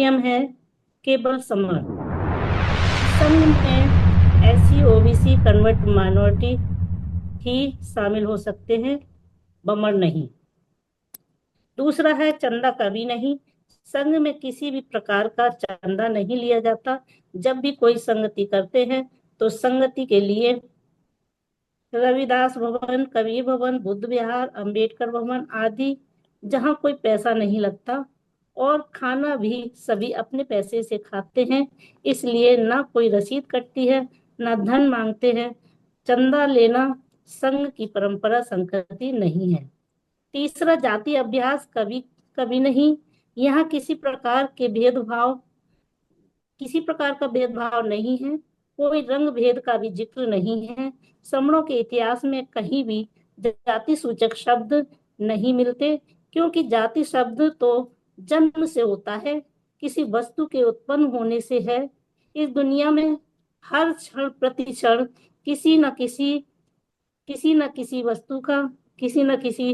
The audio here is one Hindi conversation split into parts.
नियम है केवल समण। संघ में एससी ओबीसी कन्वर्ट माइनॉरिटी ही शामिल हो सकते हैं, बमर नहीं। दूसरा है चंदा कभी नहीं। संघ में किसी भी प्रकार का चंदा नहीं लिया जाता। जब भी कोई संगति करते हैं तो संगति के लिए रविदास भवन, कबीर भवन, बुद्ध विहार, अंबेडकर भवन आदि जहाँ कोई पैसा नहीं लगता, और खाना भी सभी अपने पैसे से खाते हैं, इसलिए ना कोई रसीद कटती है, ना धन मांगते हैं। चंदा लेना संघ की परंपरा संस्कृति नहीं है। तीसरा, जाति अभ्यास कभी कभी नहीं। यहाँ किसी प्रकार का भेदभाव नहीं है। कोई रंग भेद का भी जिक्र नहीं है। समणों के इतिहास में कहीं भी जाति सूचक शब्द नहीं मिलते, क्योंकि जाति शब्द तो जन्म से होता है, किसी वस्तु के उत्पन्न होने से है। इस दुनिया में हर क्षण प्रति क्षण किसी न किसी वस्तु का, किसी न किसी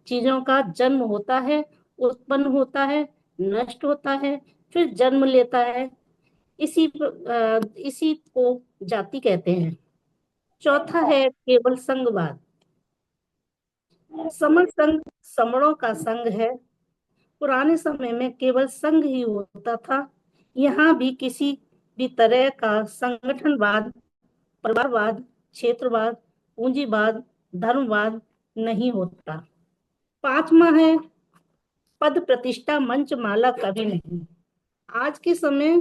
चीजों का जन्म होता है, उत्पन्न होता है, नष्ट होता है, फिर जन्म लेता है। इसी को जाति कहते हैं। चौथा है केवल संघवाद। समण संघ समणों का संघ है। पुराने समय में केवल संघ ही होता था। यहाँ भी किसी भी तरह का संगठनवाद, परिवारवाद, क्षेत्रवाद, पूंजीवाद, धर्मवाद नहीं होता। पांचवा है पद प्रतिष्ठा मंच माला कभी नहीं। आज के समय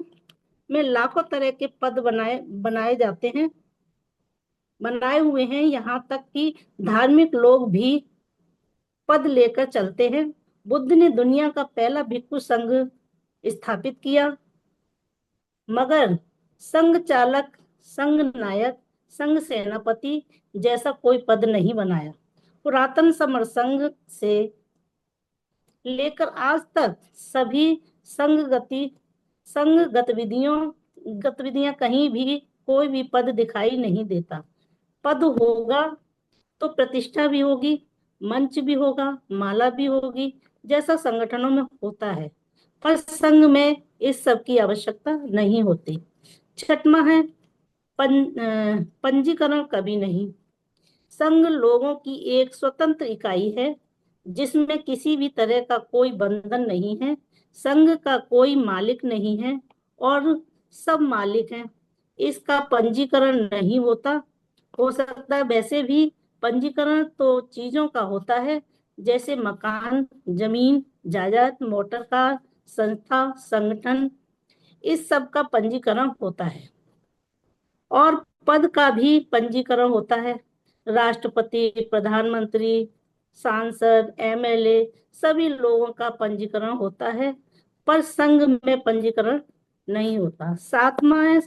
में लाखों तरह के पद बनाए जाते हैं, बनाए हुए हैं। यहाँ तक कि धार्मिक लोग भी पद लेकर चलते हैं। बुद्ध ने दुनिया का पहला भिक्षु संघ स्थापित किया, मगर संघ चालक, संघ नायक, संघ सेनापति जैसा कोई पद नहीं बनाया। पुरातन समर संघ से लेकर आज तक सभी संघ गतिविधियां कहीं भी कोई भी पद दिखाई नहीं देता। पद होगा तो प्रतिष्ठा भी होगी, मंच भी होगा, माला भी होगी, जैसा संगठनों में होता है, पर संघ में इस सब की आवश्यकता नहीं होती। छठवां है पंजीकरण कभी नहीं। संघ लोगों की एक स्वतंत्र इकाई है, जिसमें किसी भी तरह का कोई बंधन नहीं है। संघ का कोई मालिक नहीं है और सब मालिक हैं। इसका पंजीकरण नहीं होता। हो सकता है वैसे भी पंजीकरण तो चीजों का होता है, जैसे मकान, जमीन, जायदाद, मोटर कार, संस्था, संगठन, इस सब का पंजीकरण होता है। और पद का भी पंजीकरण होता है। राष्ट्रपति, प्रधानमंत्री, सांसद, एमएलए सभी लोगों का पंजीकरण होता है, पर संघ में पंजीकरण नहीं होता। सातवां है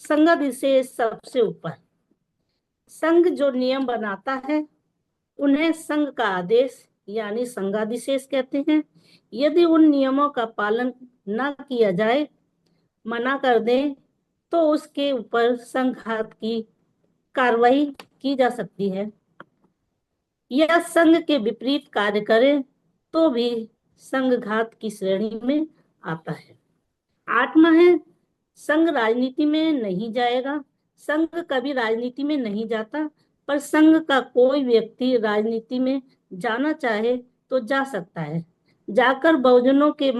संघाधिशेष सबसे ऊपर। संघ जो नियम बनाता है उन्हें संघ का आदेश यानी संघाधिशेष कहते हैं। यदि उन नियमों का पालन न किया जाए, मना कर दें, तो उसके ऊपर संघात की कार्रवाई की जा सकती है। यह संघ के विपरीत कार्य करे तो भी संघघात की श्रेणी में आता है। आठवां है संघ राजनीति में नहीं जाएगा। संघ कभी राजनीति में नहीं जाता, पर संघ का कोई व्यक्ति राजनीति में जाना चाहे तो जा सकता है। जाकर बहुजनों के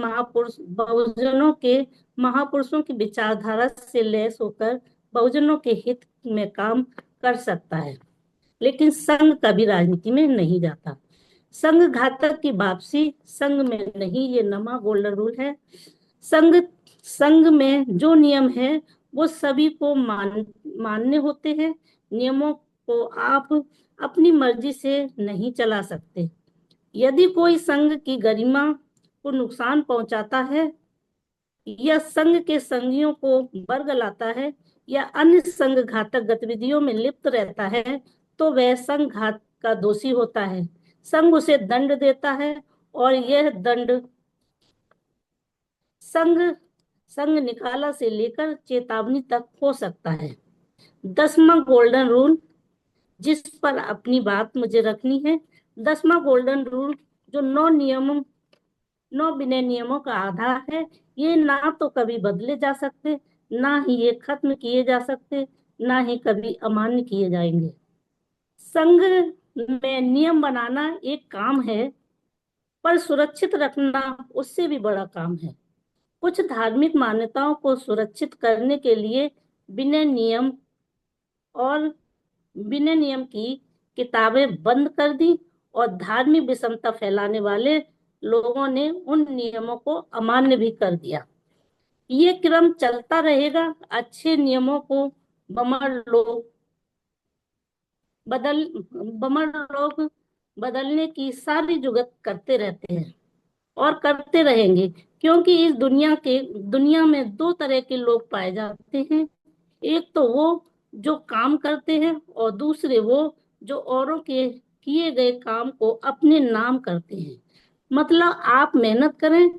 विचारधारा से लैस होकर बहुजनों के हित में काम कर सकता है, लेकिन संघ कभी राजनीति में नहीं जाता। संघ घातक की वापसी संघ में नहीं, ये नमा गोल्डन रूल है। संघ में जो नियम है वो सभी को मान्य होते हैं। नियमों को आप अपनी मर्जी से नहीं चला सकते। यदि कोई संघ की गरिमा को नुकसान पहुंचाता है या संघ के संघियों को बरगलाता है या अन्य संघ घातक गतिविधियों में लिप्त रहता है, तो वह संघ घात का दोषी होता है। संघ उसे दंड देता है और यह दंड संघ संघ निकाला से लेकर चेतावनी तक हो सकता है। 10वां गोल्डन रूल, जिस पर अपनी बात मुझे रखनी है। 10वां गोल्डन रूल जो 9 नियमों 9 विनय नियमों का आधार है। ये ना तो कभी बदले जा सकते, ना ही ये खत्म किए जा सकते, ना ही कभी अमान्य किए जाएंगे। संघ में नियम बनाना एक काम है, पर सुरक्षित रखना उससे भी बड़ा काम है। कुछ धार्मिक मान्यताओं को सुरक्षित करने के लिए विनय नियम और विनय नियम की किताबें बंद कर दी, और धार्मिक विषमता फैलाने वाले लोगों ने उन नियमों को अमान्य भी कर दिया। ये क्रम चलता रहेगा। अच्छे नियमों को बमर लोग बदल बमर लोग बदलने की सारी जुगत करते रहते हैं और करते रहेंगे, क्योंकि इस दुनिया में दो तरह के लोग पाए जाते हैं। एक तो वो जो काम करते हैं, और दूसरे वो जो औरों के किए गए काम को अपने नाम करते हैं। मतलब आप मेहनत करें,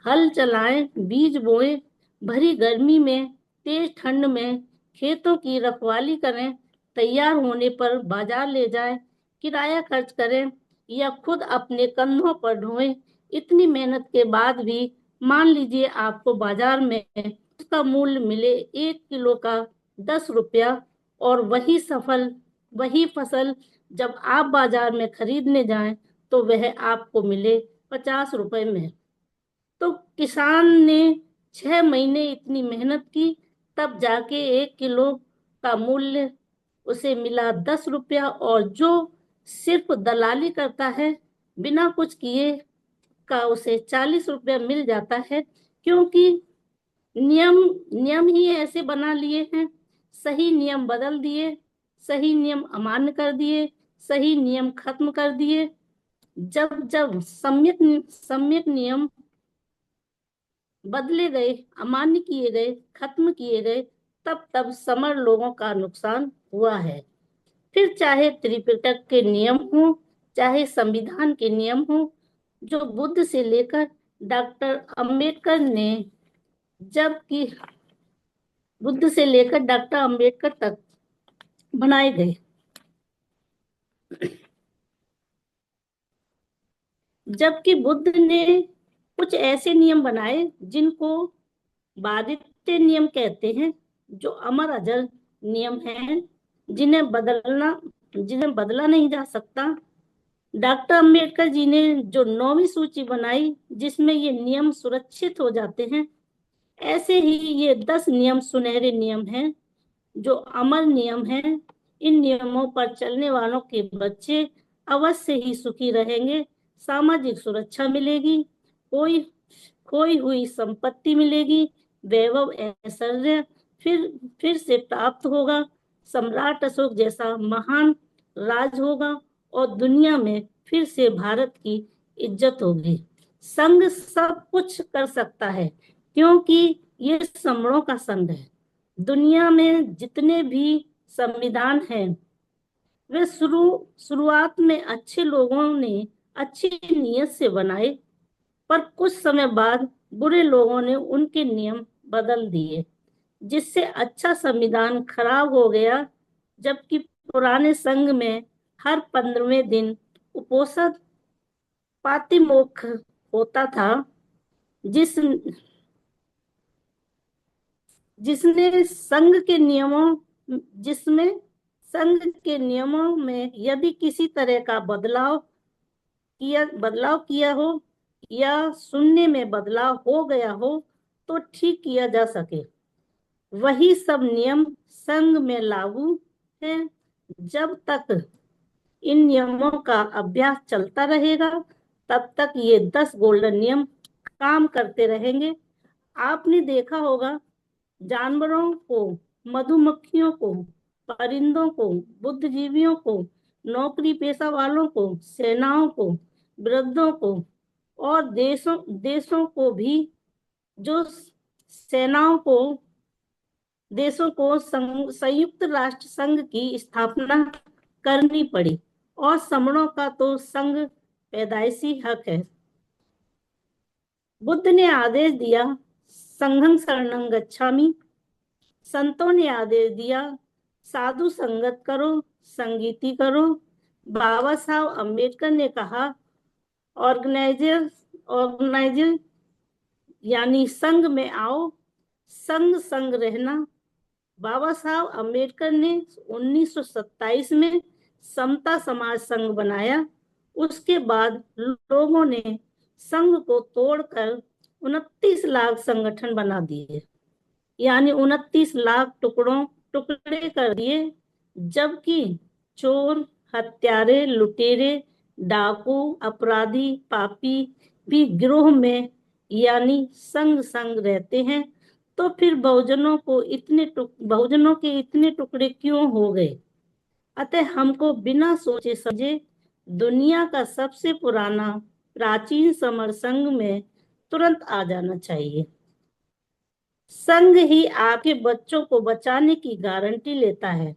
हल चलाएं, बीज बोएं, भरी गर्मी में, तेज ठंड में खेतों की रखवाली करें, तैयार होने पर बाजार ले जाएं, किराया खर्च करें या खुद अपने कंधों पर ढोएं। इतनी मेहनत के बाद भी मान लीजिए आपको बाजार में उसका मूल्य मिले 1 किलो का 10 रुपया, और वही फसल जब आप बाजार में खरीदने जाएं तो वह आपको मिले 50 रुपए में। तो किसान ने 6 महीने इतनी मेहनत की, तब जाके 1 किलो का मूल्य उसे मिला 10 रुपया, और जो सिर्फ दलाली करता है बिना कुछ किए का उसे 40 रुपया मिल जाता है। क्योंकि नियम नियम ही ऐसे बना लिए हैं। सही नियम बदल दिए, सही नियम अमान्य कर दिए, सही नियम खत्म कर दिए। जब जब सम्यक नियम बदले गए, अमान्य किए गए, खत्म किए गए, तब तब समर लोगों का नुकसान हुआ है। फिर चाहे त्रिपिटक के नियम हो, चाहे संविधान के नियम हो, जो बुद्ध से लेकर डॉक्टर अंबेडकर ने जबकि बुद्ध से लेकर डॉक्टर अंबेडकर तक बनाए गए, जबकि बुद्ध ने कुछ ऐसे नियम बनाए जिनको बादित्य नियम कहते हैं, जो अमर अजर नियम हैं, जिन्हें बदला नहीं जा सकता। डॉक्टर अंबेडकर जी ने जो 9वीं सूची बनाई, जिसमें ये नियम सुरक्षित हो जाते हैं, ऐसे ही ये 10 नियम सुनहरे नियम हैं, जो अमर नियम हैं। इन नियमों पर चलने वालों के बच्चे अवश्य ही सुखी रहेंगे, सामाजिक सुरक्षा मिलेगी, कोई खोई हुई संपत्ति मिलेगी, वैभव ऐश्वर्य फिर फिर से प्राप्त होगा, सम्राट अशोक जैसा महान राज होगा, और दुनिया में फिर से भारत की इज्जत होगी। संघ सब कुछ कर सकता है, क्योंकि ये समणों का संघ है। दुनिया में जितने भी संविधान हैं, वे शुरुआत में अच्छे लोगों ने अच्छी नीयत से बनाए, पर कुछ समय बाद बुरे लोगों ने उनके नियम बदल दिए, जिससे अच्छा संविधान खराब हो गया। जबकि पुराने संघ में हर 15वें दिन उपोषण पातिमोक्ष होता था, जिस जिसने संघ के नियमों जिसमें संघ के नियमों में यदि किसी तरह का बदलाव किया हो, या सुनने में बदलाव हो गया हो, तो ठीक किया जा सके। वही सब नियम संघ में लागू है। जब तक इन नियमों का अभ्यास चलता रहेगा, तब तक ये 10 गोल्डन नियम काम करते रहेंगे। आपने देखा होगा, जानवरों को, मधुमक्खियों को, परिंदों को, बुद्धिजीवियों को, नौकरी पेशा वालों को, सेनाओं को, वृद्धों को, और देशों देशों को भी, जो सेनाओं को देशों को संयुक्त राष्ट्र संघ की स्थापना करनी पड़ी, और समणों का तो संघ पैदाइशी हक है। बुद्ध ने आदेश दिया, संघं शरणं गच्छामि। संतों ने आदेश दिया, साधु संगत करो, संगीति करो। बाबा साहब अम्बेडकर ने कहा, ऑर्गेनाइजर ऑर्गेनाइजर यानी संघ में आओ, संग संग रहना। बाबा साहब अम्बेडकर ने 1927 में समता समाज संघ बनाया। उसके बाद लोगों ने संघ को तोड़कर 29 लाख संगठन बना दिए, यानी 29 लाख टुकड़े कर दिए। जबकि चोर, हत्यारे, लुटेरे, डाकू, अपराधी, पापी भी गिरोह में यानी संग संग रहते हैं। तो फिर बहुजनों के इतने टुकड़े क्यों हो गए? अतः हमको बिना सोचे समझे दुनिया का सबसे पुराना प्राचीन समर संघ में तुरंत आ जाना चाहिए। संघ ही आपके बच्चों को बचाने की गारंटी लेता है।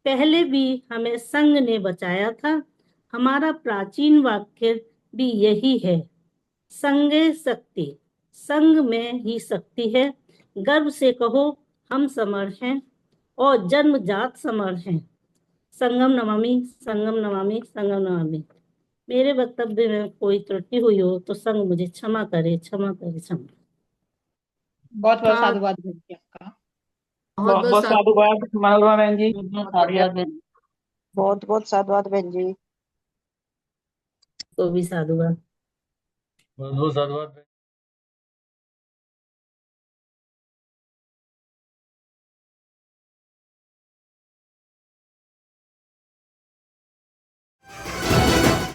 पहले भी हमें संघ ने बचाया था। हमारा प्राचीन वाक्य भी यही है, संगे शक्ति, संघ में ही शक्ति है। गर्व से कहो, हम समर हैं और जन्मजात समर हैं। संगम नमामि, संगम नमामि, संगम नमामि। मेरे वक्तव्य में कोई त्रुटि हुई हो तो संघ मुझे क्षमा करे, क्षमा करे, क्षमा। बहुत बहुत हाँ, साधुवाद बहन जी आपका। बहुत बहुत बहुत बहुत साधुवाद मनोरमा बहन जी। बहुत बहुत साधुवाद बहन जी। तो भी साधुवाद। बहुत बहुत साधुवाद।